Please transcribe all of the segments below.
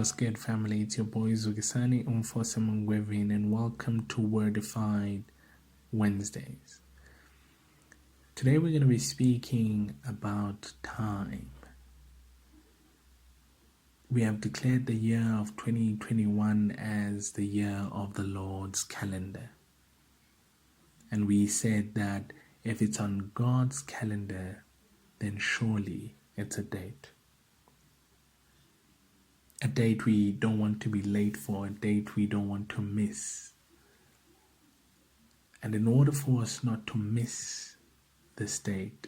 What's good, family? It's your boy Zugisani Umfosamungwevin, and welcome to Wordified Wednesdays. Today we're going to be speaking about time. We have declared the year of 2021 as the year of the Lord's calendar. And we said that if it's on God's calendar, then surely it's a date. A date we don't want to be late for, a date we don't want to miss. And in order for us not to miss this date,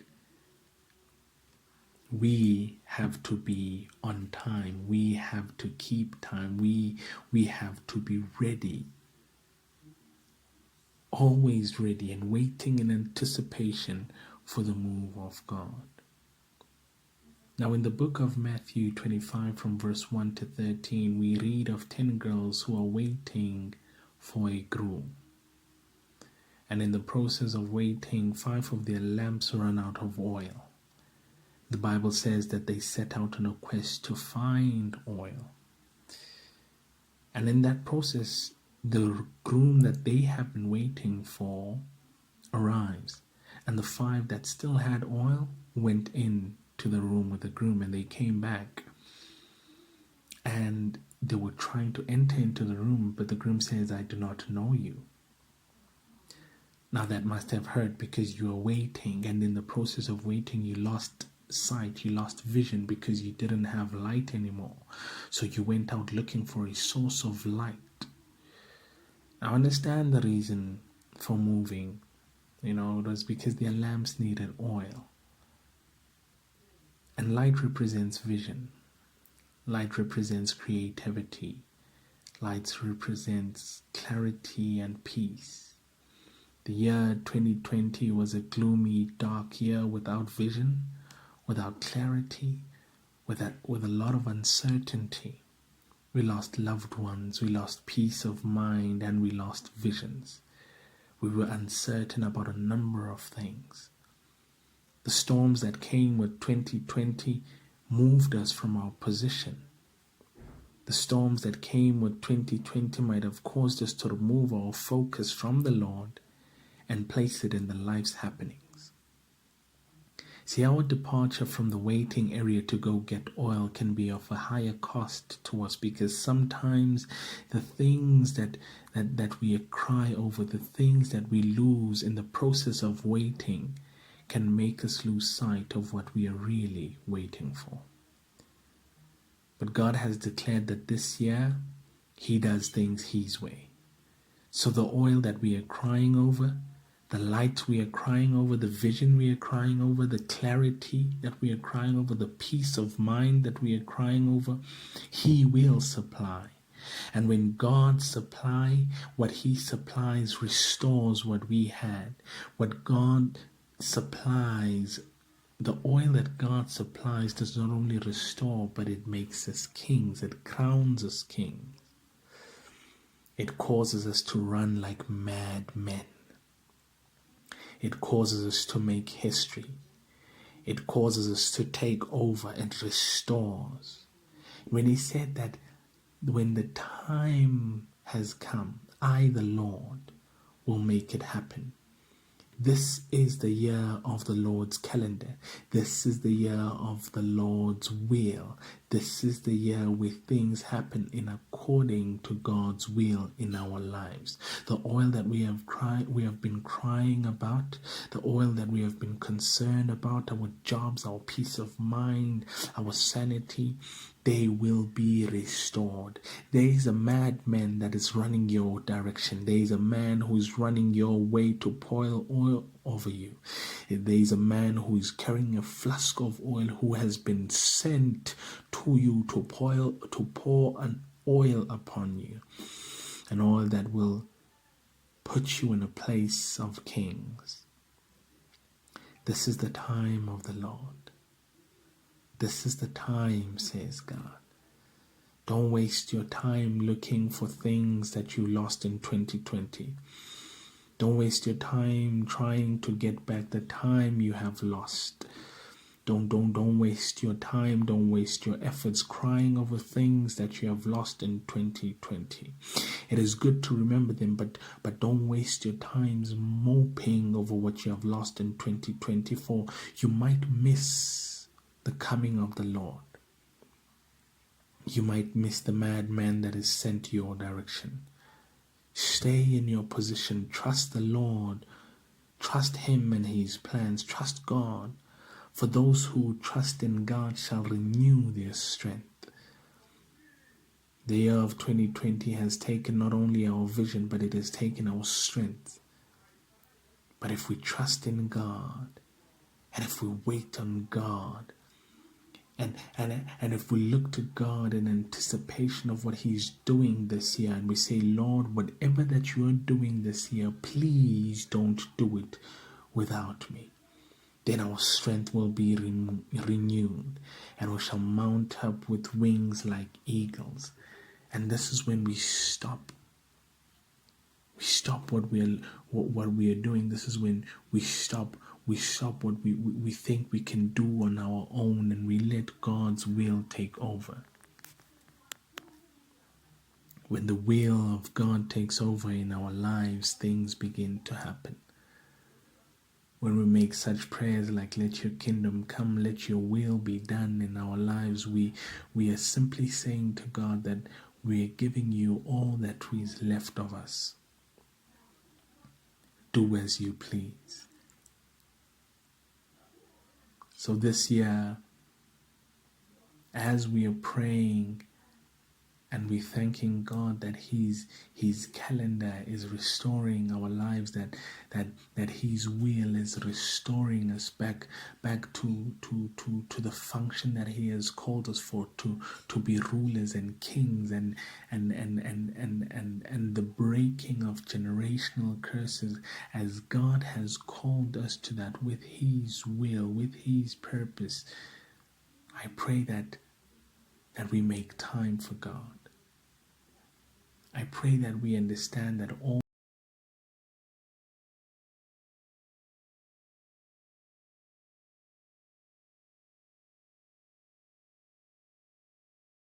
we have to be on time. We have to keep time. We have to be ready. Always ready and waiting in anticipation for the move of God. Now in the book of Matthew 25 from verse 1 to 13, we read of 10 girls who are waiting for a groom. And in the process of waiting, 5 of their lamps run out of oil. The Bible says that they set out on a quest to find oil. And in that process, the groom that they have been waiting for arrives. And the 5 that still had oil went in to the room with the groom, and they came back and they were trying to enter into the room, but the groom says, "I do not know you." Now that must have hurt, because you were waiting, and in the process of waiting you lost sight, you lost vision, because you didn't have light anymore. So you went out looking for a source of light. I understand the reason for moving. It was because their lamps needed oil. And light represents vision. Light represents creativity. Light represents clarity and peace. The year 2020 was a gloomy, dark year without vision, without clarity, with a lot of uncertainty. We lost loved ones, we lost peace of mind, and we lost visions. We were uncertain about a number of things. The storms that came with 2020 moved us from our position. The storms that came with 2020 might have caused us to remove our focus from the Lord and place it in the life's happenings. See, our departure from the waiting area to go get oil can be of a higher cost to us, because sometimes the things that we cry over, the things that we lose in the process of waiting, can make us lose sight of what we are really waiting for. But God has declared that this year He does things His way. So the oil that we are crying over, the light we are crying over, the vision we are crying over, the clarity that we are crying over, the peace of mind that we are crying over, He will supply. And when God supplies, what He supplies restores what we had. What God supplies, the oil that God supplies, does not only restore, but it makes us kings. It crowns us kings. It causes us to run like mad men. It causes us to make history. It causes us to take over and restores. When He said that when the time has come, I, the Lord, will make it happen. This is the year of the Lord's calendar. This is the year of the Lord's will. This is the year where things happen in according to God's will in our lives. The oil that we have been crying about, the oil that we have been concerned about, our jobs, our peace of mind, our sanity, they will be restored. There is a madman that is running your direction. There is a man who is running your way to pour oil over you. There is a man who is carrying a flask of oil, who has been sent to you to pour an oil upon you, an oil that will put you in a place of kings. This is the time of the Lord. This is the time, says God. Don't waste your time looking for things that you lost in 2020. Don't waste your time trying to get back the time you have lost. Don't waste your time. Don't waste your efforts crying over things that you have lost in 2020. It is good to remember them, but don't waste your times moping over what you have lost in 2024. You might miss the coming of the Lord. You might miss the madman that is sent your direction. Stay in your position. Trust the Lord. Trust Him and His plans. Trust God. For those who trust in God shall renew their strength. The year of 2020 has taken not only our vision, but it has taken our strength. But if we trust in God, and if we wait on God, and if we look to God in anticipation of what He's doing this year, and we say, Lord, whatever that you are doing this year, please don't do it without me. Then our strength will be renewed, and we shall mount up with wings like eagles. And this is when we stop. We stop what we are doing. This is when we stop. We stop what we think we can do on our own, and we let God's will take over. When the will of God takes over in our lives, things begin to happen. When we make such prayers like, let your kingdom come, let your will be done in our lives, we are simply saying to God that we are giving you all that is left of us. Do as you please. So this year, as we are praying and we're thanking God that His calendar is restoring our lives, that His will is restoring us back to the function that He has called us for, to be rulers and kings, and the breaking of generational curses, as God has called us to that with His will, with His purpose. I pray that we make time for God. I pray that we understand that all